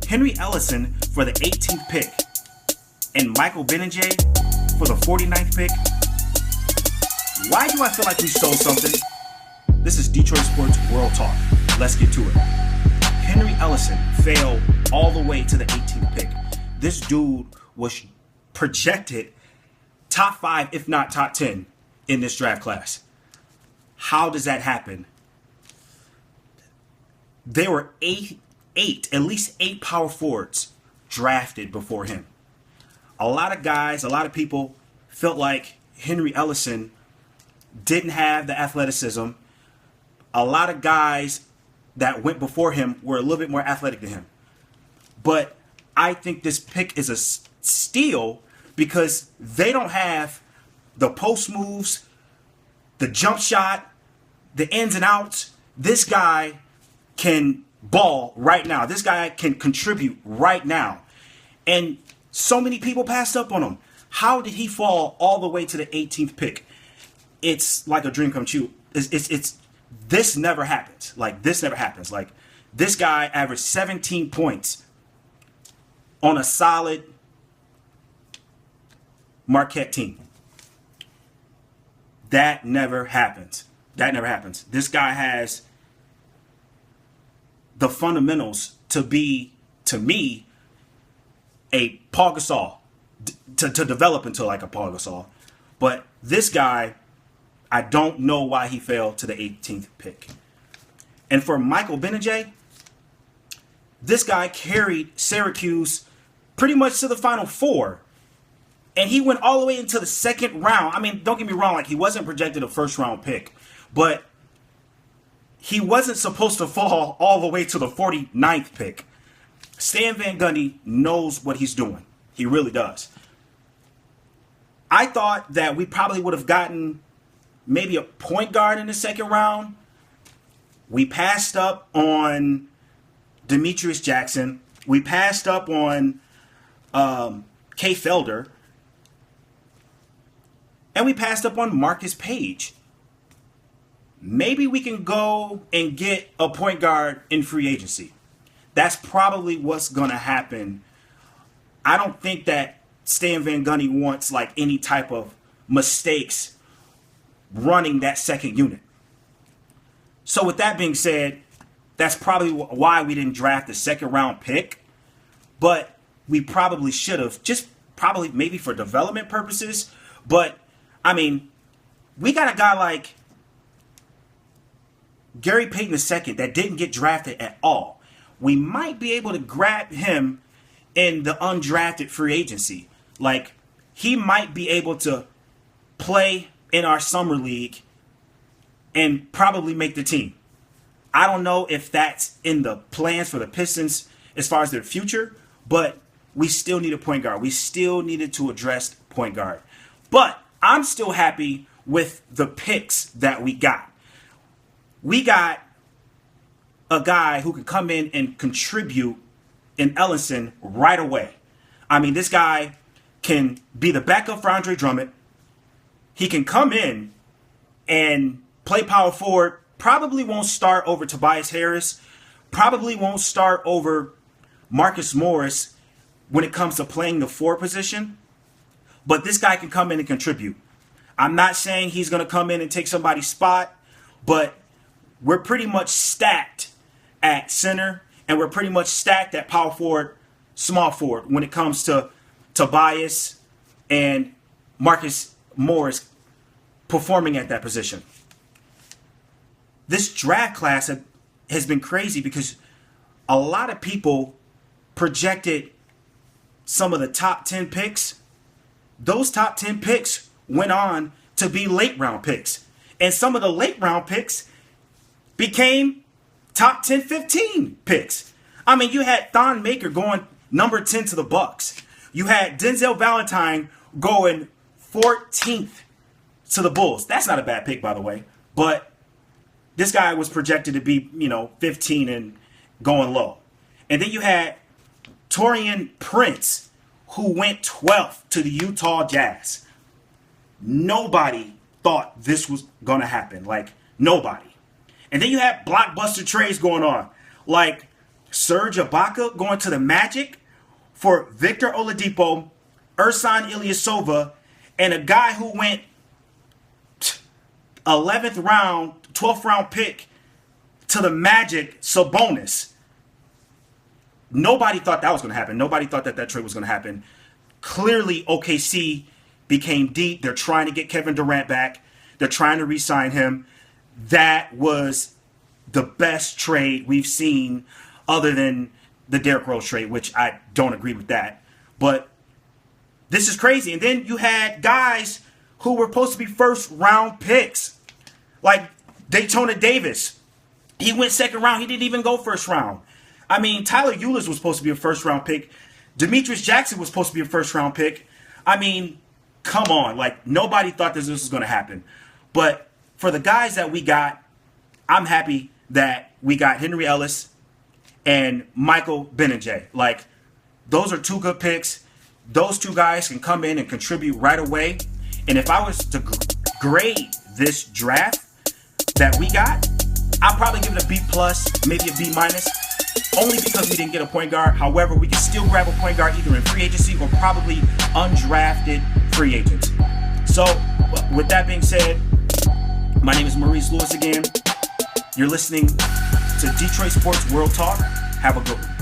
Henry Ellison for the 18th pick and Michael Benajay for the 49th pick. Why do I feel like we stole something? This is Detroit Sports World Talk. Let's get to it. Henry Ellison fell all the way to the 18th pick. This dude was projected top 5, if not top 10 in this draft class. How does that happen? There were at least eight power forwards drafted before him. A lot of guys, a lot of people felt like Henry Ellison didn't have the athleticism. A lot of guys that went before him were a little bit more athletic than him. But I think this pick is a steal because they don't have the post moves, the jump shot, the ins and outs. This guy can ball right now. This guy can contribute right now. And so many people passed up on him. How did he fall all the way to the 18th pick? It's like a dream come true. This never happens. This never happens. This guy averaged 17 points on a solid Marquette team. That never happens. That never happens. This guy has the fundamentals to be, to me, a Paul Gasol, to develop into like a Paul Gasol. But this guy, I don't know why he fell to the 18th pick. And for Michael Benajay, this guy carried Syracuse pretty much to the Final Four. And he went all the way into the second round. I mean, don't get me wrong, he wasn't projected a first round pick. But he wasn't supposed to fall all the way to the 49th pick. Stan Van Gundy knows what he's doing. He really does. I thought that we probably would have gotten maybe a point guard in the second round. We passed up on Demetrius Jackson. We passed up on Kay Felder. And we passed up on Marcus Page. Maybe we can go and get a point guard in free agency. That's probably what's going to happen. I don't think that Stan Van Gundy wants any type of mistakes running that second unit. So with that being said, that's probably why we didn't draft the second round pick. But we probably should have, just probably maybe for development purposes. But, I mean, we got a guy like Gary Payton II that didn't get drafted at all. We might be able to grab him in the undrafted free agency. He might be able to play in our summer league and probably make the team. I don't know if that's in the plans for the Pistons as far as their future, but we still need a point guard. We still needed to address point guard. But I'm still happy with the picks that we got. We got a guy who can come in and contribute in Ellison right away. I mean, this guy can be the backup for Andre Drummond. He can come in and play power forward. Probably won't start over Tobias Harris. Probably won't start over Marcus Morris when it comes to playing the forward position. But this guy can come in and contribute. I'm not saying he's going to come in and take somebody's spot, but we're pretty much stacked at center, and we're pretty much stacked at power forward, small forward when it comes to Tobias and Marcus Morris performing at that position. This draft class has been crazy because a lot of people projected some of the top 10 picks. Those top 10 picks went on to be late round picks. And some of the late round picks became top 10, 15 picks. I mean, you had Thon Maker going number 10 to the Bucks. You had Denzel Valentine going 14th to the Bulls. That's not a bad pick, by the way. But this guy was projected to be, 15 and going low. And then you had Taurean Prince, who went 12th to the Utah Jazz. Nobody thought this was going to happen. Nobody. And then you had blockbuster trades going on. Serge Ibaka going to the Magic for Victor Oladipo, Ersan Ilyasova, and a guy who went 11th round, 12th round pick to the Magic, Sabonis. Nobody thought that was going to happen. Nobody thought that trade was going to happen. Clearly, OKC became deep. They're trying to get Kevin Durant back. They're trying to re-sign him. That was the best trade we've seen other than the Derrick Rose trade, which I don't agree with that. But this is crazy. And then you had guys who were supposed to be first-round picks, like Daytona Davis. He went second round. He didn't even go first round. I mean, Tyler Eulis was supposed to be a first-round pick. Demetrius Jackson was supposed to be a first-round pick. I mean, come on. Like, nobody thought this was going to happen. But for the guys that we got, I'm happy that we got Henry Ellis and Michael Benajay. Like, those are two good picks. Those two guys can come in and contribute right away. And if I was to grade this draft that we got, I'll probably give it a B+, maybe a B-, only because we didn't get a point guard. However, we can still grab a point guard either in free agency or probably undrafted free agents. So, with that being said, my name is Maurice Lewis again. You're listening to Detroit Sports World Talk. Have a good one.